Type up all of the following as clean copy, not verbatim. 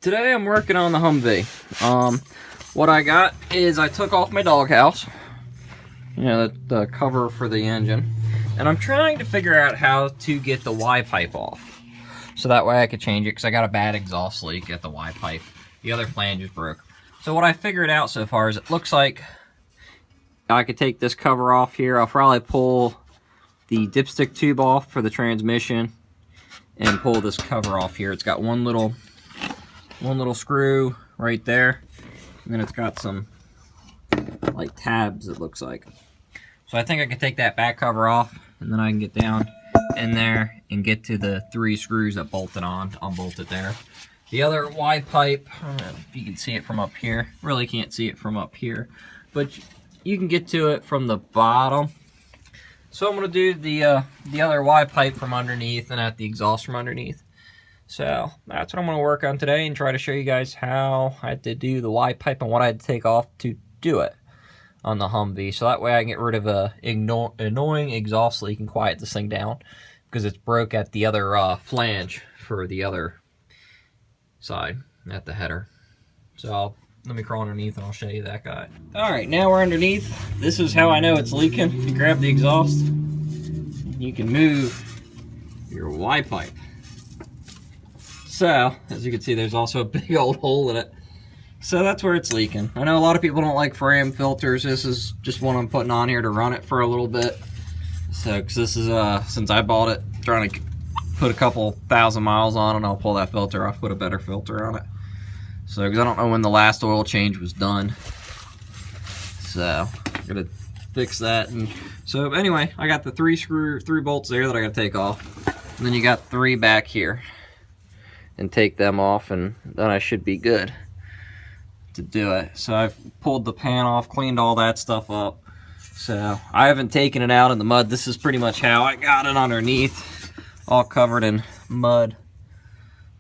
Today I'm working on the Humvee. What I got is I took off my doghouse, you know, the cover for the engine, and I'm trying to figure out how to get the Y pipe off, so that way I could change it, because I got a bad exhaust leak at the Y pipe. The other flange is broke. So what I figured out so far is it looks like I could take this cover off here. I'll probably pull the dipstick tube off for the transmission and pull this cover off here. It's got one little screw right there, and then it's got some like tabs, it looks like. So I think I can take that back cover off, and then I can get down in there and get to the 3 screws that bolted on. Unbolt it there. The other Y pipe, I don't know if you can see it from up here. Really can't see it from up here, but you can get to it from the bottom. So I'm going to do the other Y pipe from underneath and at the exhaust from underneath. So that's what I'm going to work on today and try to show you guys how I had to do the Y pipe and what I had to take off to do it on the Humvee. So that way I can get rid of a annoying exhaust leak and quiet this thing down, because it's broke at the other flange for the other side at the header. So let me crawl underneath and I'll show you that guy. Alright, now we're underneath. This is how I know it's leaking. You grab the exhaust, you can move your Y pipe. So, as you can see, there's also a big old hole in it. So that's where it's leaking. I know a lot of people don't like Fram filters. This is just one I'm putting on here to run it for a little bit. So, because this is, since I bought it, trying to put a couple thousand miles on it, I'll pull that filter off, put a better filter on it. So, because I don't know when the last oil change was done. So, I'm gonna fix that. And so, anyway, I got the 3 bolts there that I gotta take off. And then you got 3 back here. And take them off, and then I should be good to do it. So I've pulled the pan off, cleaned all that stuff up. So I haven't taken it out in the mud. This is pretty much how I got it underneath, all covered in mud.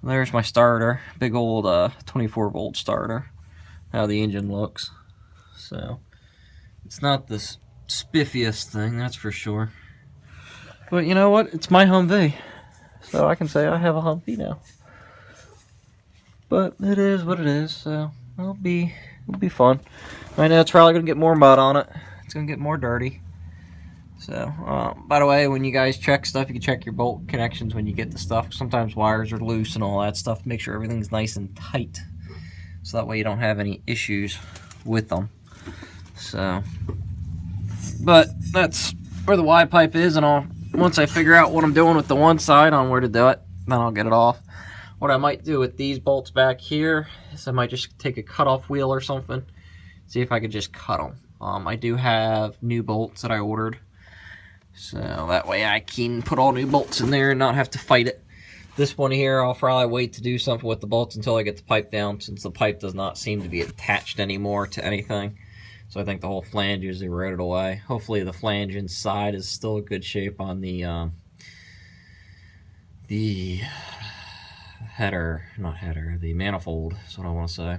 There's my starter, big old 24-volt starter, how the engine looks. So it's not the spiffiest thing, that's for sure. But you know what? It's my Humvee, so I can say I have a Humvee now. But it is what it is, so it'll be fun. I know it's probably gonna get more mud on it. It's gonna get more dirty. So, by the way, when you guys check stuff, you can check your bolt connections when you get the stuff. Sometimes wires are loose and all that stuff. Make sure everything's nice and tight, so that way you don't have any issues with them. So, but that's where the Y pipe is, and once I figure out what I'm doing with the one side on where to do it, then I'll get it off. What I might do with these bolts back here is I might just take a cutoff wheel or something, see if I could just cut them. I do have new bolts that I ordered, so that way I can put all new bolts in there and not have to fight it. This one here, I'll probably wait to do something with the bolts until I get the pipe down, since the pipe does not seem to be attached anymore to anything. So I think the whole flange is eroded away. Hopefully the flange inside is still in good shape on the the manifold is what I want to say.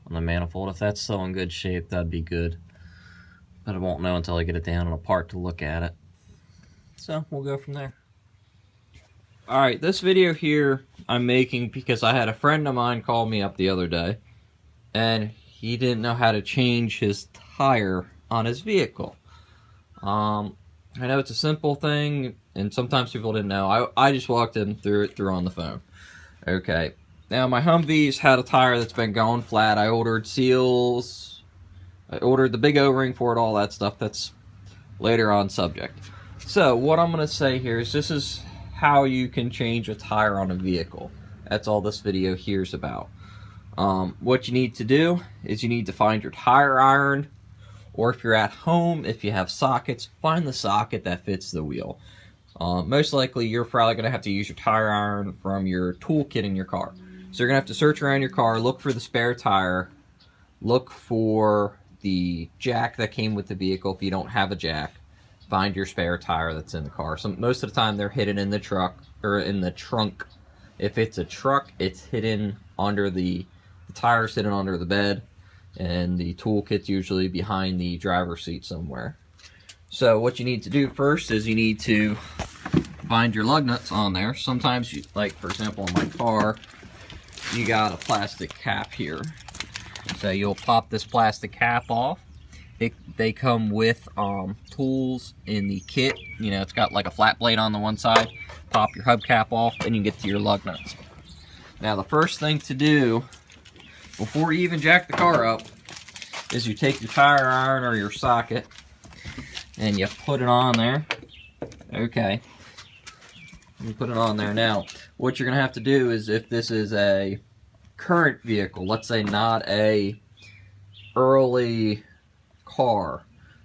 On the manifold, if that's still in good shape, that'd be good. But I won't know until I get it down and apart to look at it. So we'll go from there. Alright, this video here I'm making because I had a friend of mine call me up the other day, and he didn't know how to change his tire on his vehicle. I know it's a simple thing, and sometimes people didn't know. I just walked him through it on the phone. Okay, now my Humvee's had a tire that's been going flat. I ordered seals, I ordered the big O-ring for it, all that stuff. That's later on subject. So what I'm going to say here is this is how you can change a tire on a vehicle. That's all this video here is about. What you need to do is you need to find your tire iron, or if you're at home, if you have sockets, find the socket that fits the wheel. Most likely you're probably going to have to use your tire iron from your toolkit in your car. So you're going to have to search around your car, look for the spare tire, look for the jack that came with the vehicle if you don't have a jack, find your spare tire that's in the car. Most of the time they're hidden in the truck, or in the trunk. If it's a truck, it's hidden under the tire's hidden under the bed, and the toolkit's usually behind the driver's seat somewhere. So what you need to do first is you need to find your lug nuts on there. Sometimes, like for example in my car, you got a plastic cap here. So you'll pop this plastic cap off. They come with tools in the kit. You know, it's got like a flat blade on the one side. Pop your hubcap off, and you get to your lug nuts. Now the first thing to do before you even jack the car up is you take your tire iron or your socket and you put it on there. Okay. You put it on there. Now, what you're going to have to do is, if this is a current vehicle, let's say not a early car,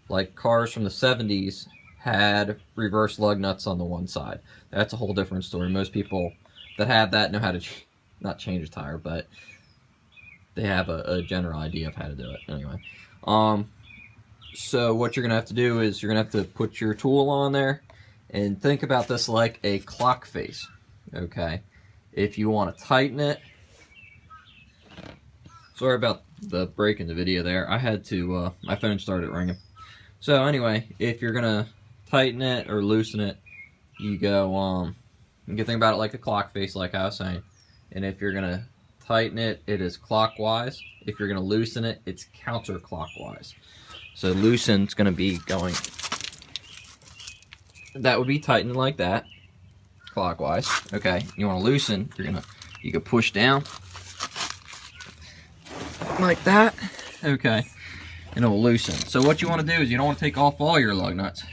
like cars from the 70s had reverse lug nuts on the one side. That's a whole different story. Most people that have that know how to not change a tire, but they have a general idea of how to do it. Anyway, so what you're gonna have to do is you're gonna have to put your tool on there, and think about this like a clock face. Okay, if you want to tighten it, sorry about the break in the video there. I had to my phone started ringing. So anyway, if you're gonna tighten it or loosen it, you go you can think about it like a clock face, like I was saying. And if you're gonna tighten it, it is clockwise. If you're gonna loosen it, it's counterclockwise. So loosen's gonna be going, that would be tightened like that, clockwise. Okay, you want to loosen, you can push down like that. Okay, and it will loosen. So what you want to do is, you don't want to take off all your lug nuts.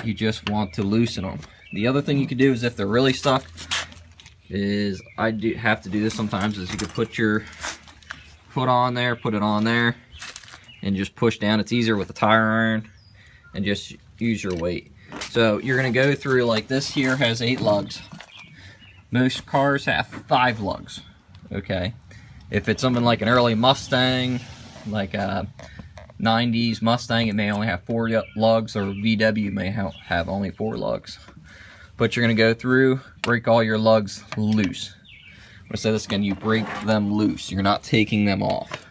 You just want to loosen them. The other thing you could do is, if they're really stuck, is I do have to do this sometimes, is you could put your foot on there, put it on there, and just push down. It's easier with the tire iron, and just use your weight. So you're going to go through, like this here has 8 lugs. Most cars have 5 lugs. Okay, if it's something like an early Mustang, like a 90s Mustang, it may only have 4 lugs, or VW may have only 4 lugs. But you're going to go through, break all your lugs loose. I'm going to say this again, you break them loose. You're not taking them off.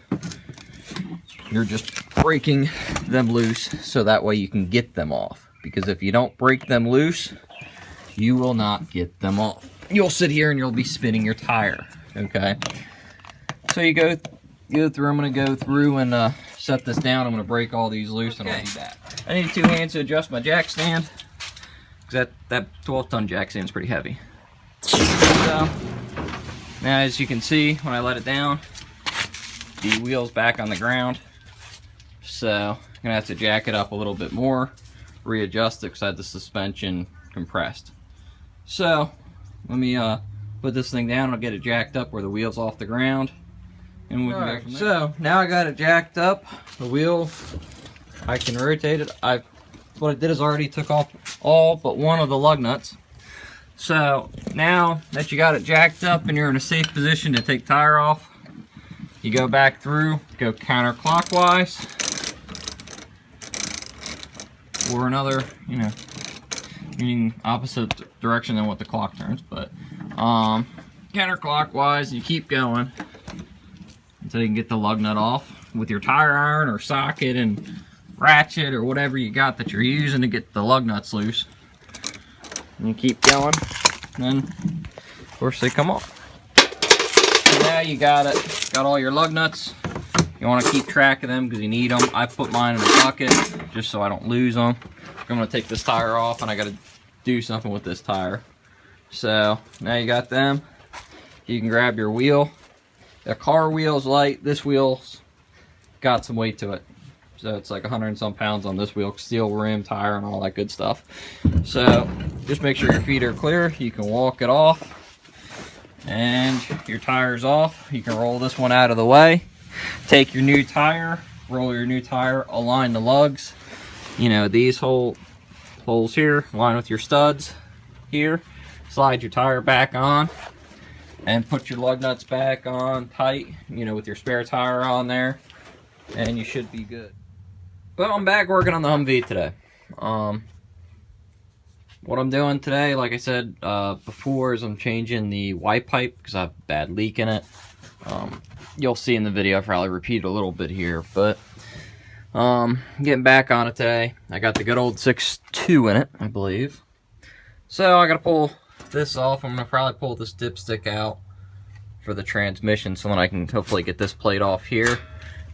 You're just breaking them loose, so that way you can get them off. Because if you don't break them loose, you will not get them off. You'll sit here and you'll be spinning your tire. Okay, so you go through. I'm going to go through and set this down. I'm going to break all these loose, and I'll do that. I need 2 hands to adjust my jack stand, because that 12-ton jack stand is pretty heavy. So now, as you can see, when I let it down, the wheel's back on the ground. So I'm gonna have to jack it up a little bit more, readjust it, because I had the suspension compressed. So let me put this thing down. I'll get it jacked up where the wheel's off the ground, and we can go from there. So now I got it jacked up. The wheel, I can rotate it. What I did is already took off all but one of the lug nuts. So now that you got it jacked up and you're in a safe position to take tire off, you go back through, go counterclockwise, or another, meaning opposite direction than what the clock turns, but counterclockwise, you keep going until you can get the lug nut off with your tire iron or socket and ratchet or whatever you got that you're using to get the lug nuts loose. And you keep going, and then of course they come off. So now you got all your lug nuts. You want to keep track of them because you need them. I put mine in a bucket just so I don't lose them. I'm going to take this tire off, and I got to do something with this tire. So now you got them. You can grab your wheel. The car wheel's light. This wheel's got some weight to it. So it's like 100 and some pounds on this wheel, steel rim, tire, and all that good stuff. So just make sure your feet are clear. You can walk it off, and your tire's off. You can roll this one out of the way. Take your new tire, roll your new tire, align the lugs. These holes here, align with your studs here. Slide your tire back on, and put your lug nuts back on tight, with your spare tire on there, and you should be good. Well, I'm back working on the Humvee today. What I'm doing today, like I said before, is I'm changing the Y pipe because I have a bad leak in it. You'll see in the video, I'll probably repeat a little bit here, but getting back on it today. I got the good old 6.2 in it, I believe. So I gotta pull this off. I'm gonna probably pull this dipstick out for the transmission, so then I can hopefully get this plate off here,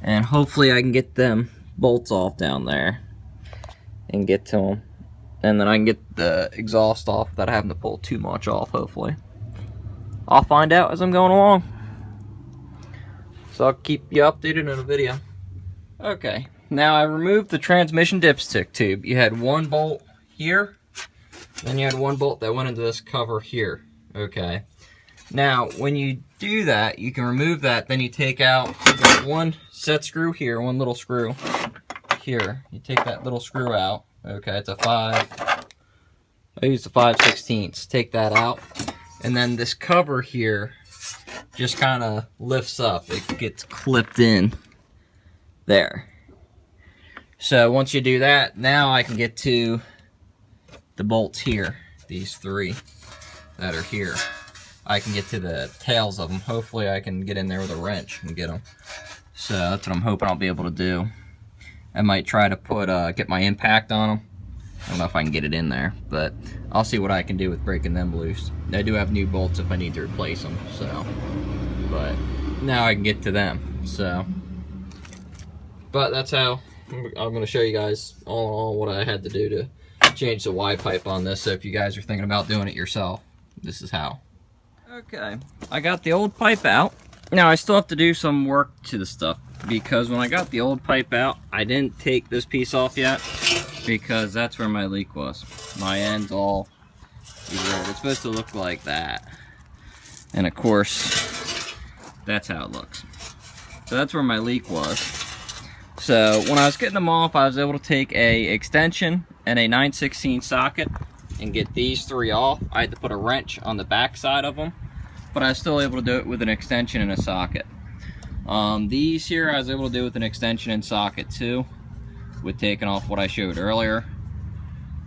and hopefully I can get them bolts off down there and get to them, and then I can get the exhaust off without having to pull too much off. Hopefully I'll find out as I'm going along, so I'll keep you updated in a video. Okay, now I removed the transmission dipstick tube. You had one bolt here, then you had one bolt that went into this cover here. Okay, now when you do that, you can remove that, then you take out one set screw here, one little screw here. You take that little screw out. Okay, it's a 5, I use the 5/16. Take that out, and then this cover here just kind of lifts up. It gets clipped in there. So once you do that, now I can get to the bolts here, these 3 that are here. I can get to the tails of them. Hopefully I can get in there with a wrench and get them. So that's what I'm hoping I'll be able to do. I might try to put get my impact on them. I don't know if I can get it in there, but I'll see what I can do with breaking them loose. I do have new bolts if I need to replace them, so. But now I can get to them, so. But that's how I'm going to show you guys all in all what I had to do to change the Y pipe on this. So if you guys are thinking about doing it yourself, this is how. Okay, I got the old pipe out. Now I still have to do some work to the stuff, because when I got the old pipe out, I didn't take this piece off yet, because that's where my leak was. My end's all weird. It's supposed to look like that, and of course that's how it looks. So that's where my leak was. So when I was getting them off, I was able to take a extension and a 9/16 socket and get these 3 off. I had to put a wrench on the back side of them, but I was still able to do it with an extension and a socket. These here I was able to do with an extension and socket too, with taking off what I showed earlier.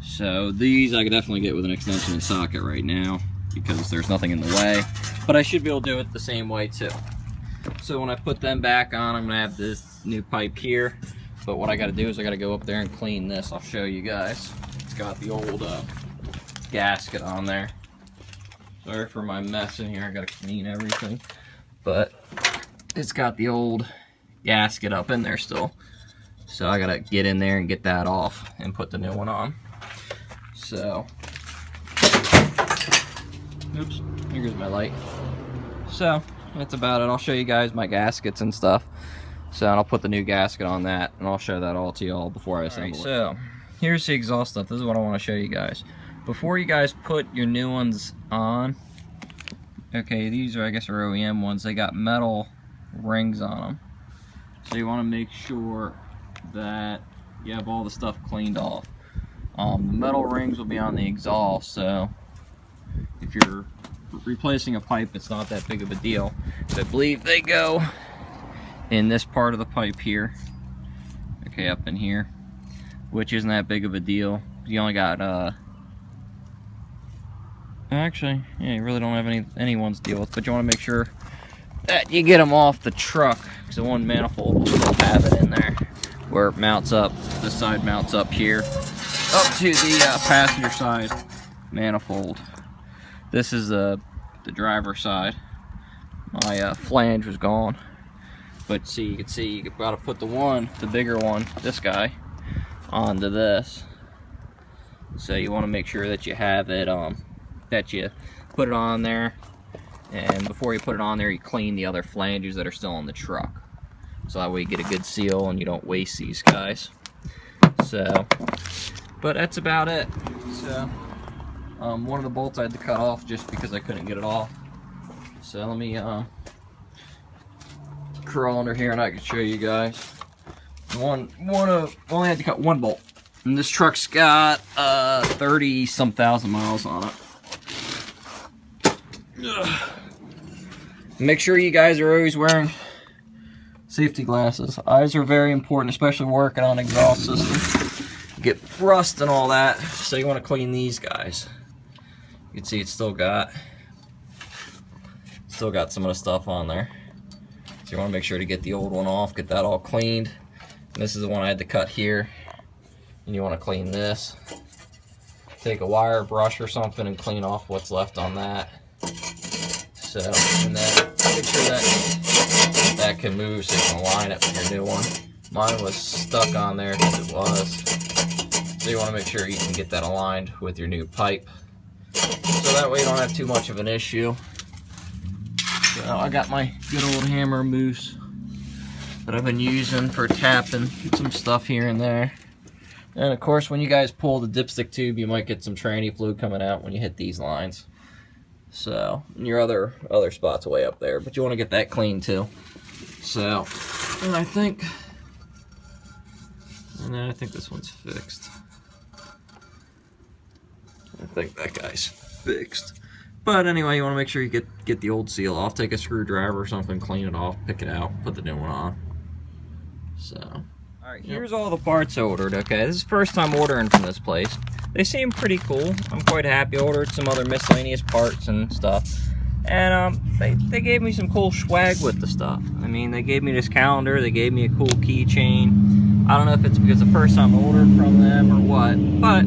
So these I could definitely get with an extension and socket right now, because there's nothing in the way, but I should be able to do it the same way too. So when I put them back on, I'm gonna have this new pipe here, but what I gotta do is I gotta go up there and clean this. I'll show you guys. It's got the old gasket on there. Sorry for my mess in here, I gotta clean everything, but it's got the old gasket up in there still, so I gotta get in there and get that off and put the new one on. So oops, here goes my light. So that's about it. I'll show you guys my gaskets and stuff, so I'll put the new gasket on that, and I'll show that all to y'all before I assemble it. So here's the exhaust stuff. This is what I want to show you guys before you guys put your new ones on. Okay, these are, I guess, are OEM ones. They got metal rings on them, so you want to make sure that you have all the stuff cleaned off. The metal rings will be on the exhaust, so if you're replacing a pipe, it's not that big of a deal. But I believe they go in this part of the pipe here, okay, up in here, which isn't that big of a deal. You only got actually, yeah, you really don't have any ones to deal with, but you want to make sure that you get them off the truck, because the one manifold will still have it in there where it mounts up. This side mounts up here up to the passenger side manifold. This is the driver's side. My flange was gone, but see, you can see you got to put the bigger one, this guy, onto this. So you want to make sure that you have it that you put it on there, and before you put it on there, you clean the other flanges that are still on the truck, so that way you get a good seal and you don't waste these guys. So, but that's about it. So one of the bolts I had to cut off just because I couldn't get it off. So let me crawl under here and I can show you guys. Only had to cut one bolt, and this truck's got 30-some thousand miles on it. Ugh. Make sure you guys are always wearing safety glasses. Eyes are very important, especially working on exhaust system. You get rust and all that, so you want to clean these guys. You can see it's still got some of the stuff on there. So you want to make sure to get the old one off, get that all cleaned. And this is the one I had to cut here. And you want to clean this. Take a wire brush or something and clean off what's left on that. So, and then make sure that that can move so you can align it with your new one. Mine was stuck on there because it was. So you want to make sure you can get that aligned with your new pipe. So that way you don't have too much of an issue. So I got my good old hammer moose that I've been using for tapping some stuff here and there. And of course, when you guys pull the dipstick tube, you might get some tranny fluid coming out when you hit these lines. So, and your other spot's way up there, but you want to get that clean too. So, and I think this one's fixed. I think that guy's fixed. But anyway, you want to make sure you get the old seal off. Take a screwdriver or something, clean it off, pick it out, put the new one on. So, alright, here's all the parts ordered, okay? This is the first time ordering from this place. They seem pretty cool. I'm quite happy. I ordered some other miscellaneous parts and stuff. And they gave me some cool swag with the stuff. I mean, they gave me this calendar, they gave me a cool keychain. I don't know if it's because the first time I ordered from them or what, but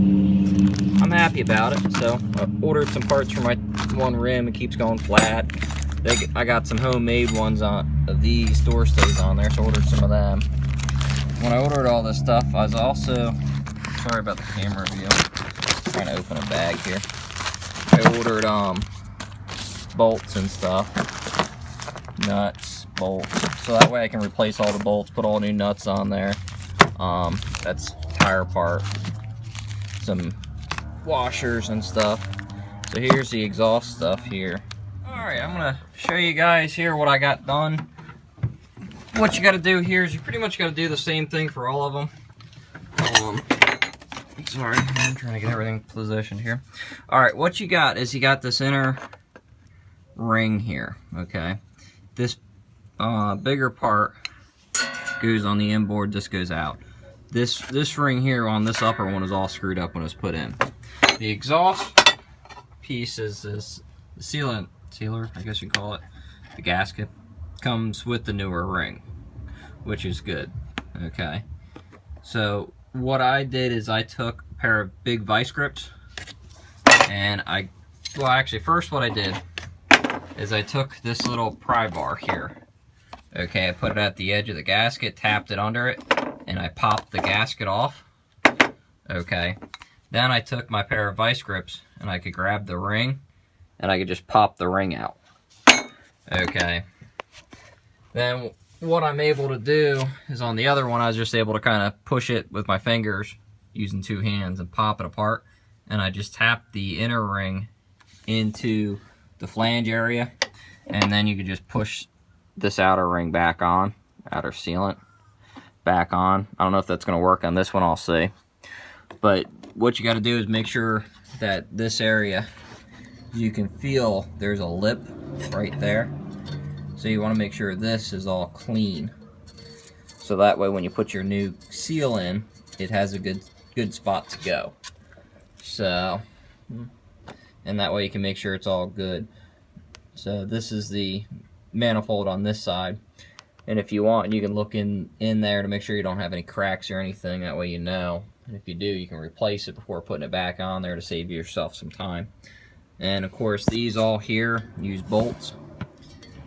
I'm happy about it. So I ordered some parts for my one rim. It keeps going flat. I got some homemade ones of these door stays on there, so I ordered some of them. When I ordered all this stuff, I was also, sorry about the camera view, I'm trying to open a bag here. I ordered bolts and stuff, nuts, bolts, so that way I can replace all the bolts, put all new nuts on there. That's tire part, some washers and stuff. So here's the exhaust stuff here. Alright, I'm gonna show you guys here what I got done. What you got to do here is you pretty much got to do the same thing for all of them. Sorry, I'm trying to get everything positioned here. Alright, what you got is you got this inner ring here, okay? This bigger part goes on the inboard, this goes out. This ring here on this upper one is all screwed up when it was put in. The exhaust piece is this sealer, I guess you call it, the gasket. Comes with the newer ring, which is good, okay? So what I did is I took a pair of big vice grips and well actually first what I did is I took this little pry bar here, okay? I put it at the edge of the gasket, tapped it under it, and I popped the gasket off, okay? Then I took my pair of vice grips and I could grab the ring and I could just pop the ring out, okay? Then what I'm able to do is on the other one, I was just able to kind of push it with my fingers using two hands and pop it apart. And I just tap the inner ring into the flange area. And then you can just push this outer ring back on, outer sealant back on. I don't know if that's going to work on this one, I'll see. But what you got to do is make sure that this area, you can feel there's a lip right there. So you want to make sure this is all clean. So that way when you put your new seal in, it has a good spot to go. So, and that way you can make sure it's all good. So this is the manifold on this side. And if you want, you can look in there to make sure you don't have any cracks or anything. That way you know. And if you do, you can replace it before putting it back on there to save yourself some time. And of course, these all here use bolts.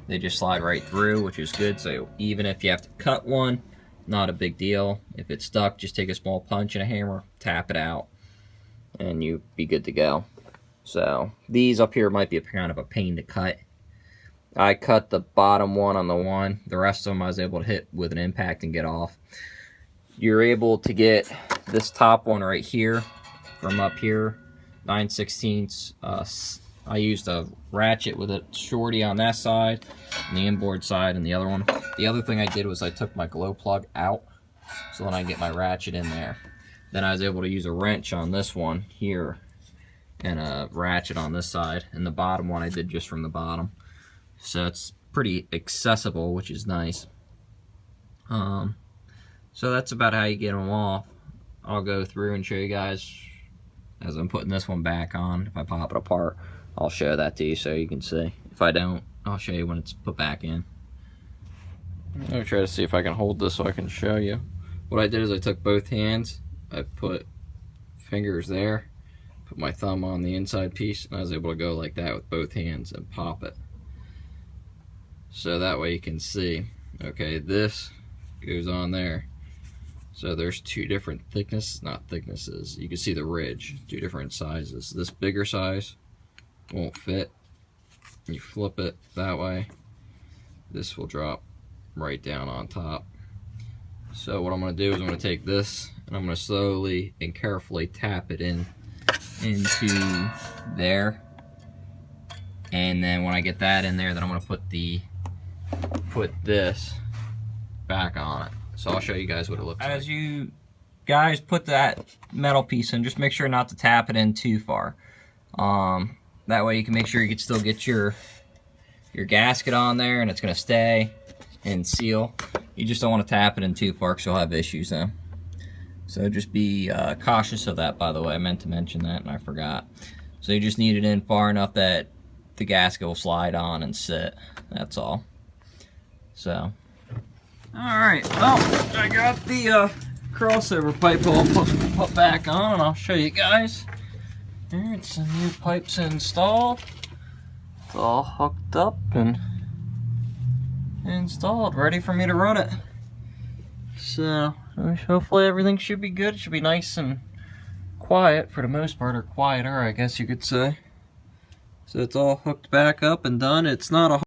They just slide right through, which is good. So even if you have to cut one, not a big deal. If it's stuck, just take a small punch and a hammer, tap it out, and you'll be good to go. So these up here might be kind of a pain to cut. I cut the bottom one on the one. The rest of them I was able to hit with an impact and get off. You're able to get this top one right here from up here, 9/16. I used a ratchet with a shorty on that side, and the inboard side, and the other one. The other thing I did was I took my glow plug out, so then I get my ratchet in there. Then I was able to use a wrench on this one here, and a ratchet on this side, and the bottom one I did just from the bottom. So it's pretty accessible, which is nice. So that's about how you get them off. I'll go through and show you guys as I'm putting this one back on. If I pop it apart, I'll show that to you so you can see. If I don't, I'll show you when it's put back in. I'm gonna try to see if I can hold this so I can show you. What I did is I took both hands, I put fingers there, put my thumb on the inside piece, and I was able to go like that with both hands and pop it. so that way you can see. Okay, this goes on there. So there's two different thicknesses, not thicknesses. You can see the ridge, two different sizes. This bigger size won't fit. You flip it that way, this will drop right down on top. So what I'm going to do is I'm going to take this and I'm going to slowly and carefully tap it into there. And then when I get that in there, then I'm going to put this back on it. So I'll show you guys what it looks like. As you guys put that metal piece in, just make sure not to tap it in too far. That way you can make sure you can still get your gasket on there and it's going to stay and seal. You just don't want to tap it in too far because you'll have issues then. So just be cautious of that, by the way. I meant to mention that and I forgot. So you just need it in far enough that the gasket will slide on and sit. That's all. So, alright, well, I got the crossover pipe all put back on, and I'll show you guys. Here, it's the new pipes installed. It's all hooked up and installed, ready for me to run it. So, hopefully everything should be good. It should be nice and quiet for the most part, or quieter, I guess you could say. So it's all hooked back up and done. It's not a